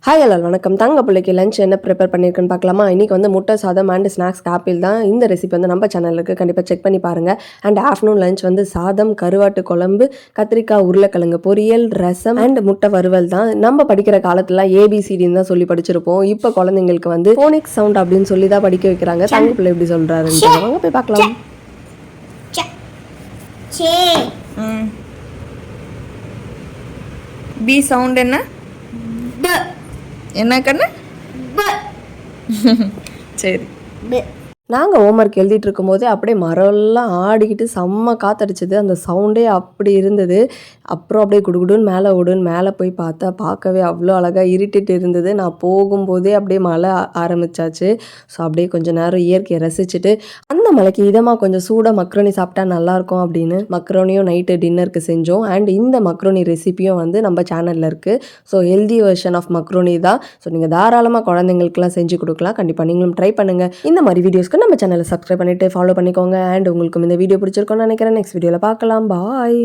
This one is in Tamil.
ஹாய் எல்லாரும் வணக்கம். தங்க பிள்ளைக்கு லஞ்ச் என்ன ப்ரிப்பேர் பண்ணியிருக்குன்னு பார்க்கலாமா? இன்றைக்கி வந்து முட்டை சாதம் அண்ட் ஸ்நாக்ஸ் ஆப்பிள் தான். இந்த ரெசிபி வந்து நம்ம சேனலுக்கு கண்டிப்பாக செக் பண்ணி பாருங்கள். அண்ட் ஆஃப்டர்நூன் லஞ்ச் வந்து சாதம், கருவாட்டு குழம்பு, கத்திரிக்காய் உருளைக்கிழங்கு பொரியல், ரசம் அண்ட் முட்டை வறுவல் தான். நம்ம படிக்கிற காலத்தில் ஏபிசிடின்னு தான் சொல்லி படிச்சிருப்போம். இப்போ குழந்தைங்களுக்கு வந்து ஃபோனிக் சவுண்ட் அப்படின்னு சொல்லி தான் படிக்க வைக்கிறாங்க. தங்க பிள்ளை எப்படி சொல்கிறாருன்னு வாங்க போய் பார்க்கலாம். பி சவுண்ட் என்ன என்ன கண்ணு? சரி. நாங்கள் ஹோம்ஒர்க் எழுதிட்டு இருக்கும்போதே அப்படியே மரம்லாம் ஆடிக்கிட்டு செம்ம காத்தடிச்சது. அந்த சவுண்டே அப்படி இருந்தது. அப்புறம் அப்படியே குடுகுடுன்னு மேலே போய் பார்த்தா பார்க்கவே அவ்வளோ அழகாக இருட்டிட்டு இருந்தது. நான் போகும்போதே அப்படியே மழை ஆரம்பிச்சாச்சு. ஸோ அப்படியே கொஞ்சம் நேரம் இயற்கையை ரசிச்சுட்டு அந்த மலைக்கு இதமாக கொஞ்சம் சூடாக மக்ரோனி சாப்பிட்டா நல்லாயிருக்கும் அப்படின்னு மக்ரோனியும் நைட்டு டின்னருக்கு செஞ்சோம். அண்ட் இந்த மக்ரோனி ரெசிப்பியும் வந்து நம்ம சேனலில் இருக்குது. So healthy version of macaroni தான். ஸோ நீங்கள் தாராளமாக குழந்தைங்களுக்குலாம் செஞ்சு கொடுக்கலாம். கண்டிப்பாக நீங்களும் ட்ரை பண்ணுங்கள். இந்த மாதிரி வீடியோஸ்க்கு நம்ம சேனலை சப்ஸ்கிரைப் பண்ணிவிட்டு ஃபாலோ பண்ணிக்கோங்க. அண்ட் உங்களுக்கும் இந்த வீடியோ பிடிச்சிருக்கோன்னு நினைக்கிறேன். நெக்ஸ்ட் வீடியோவில் பார்க்கலாம். பாய்.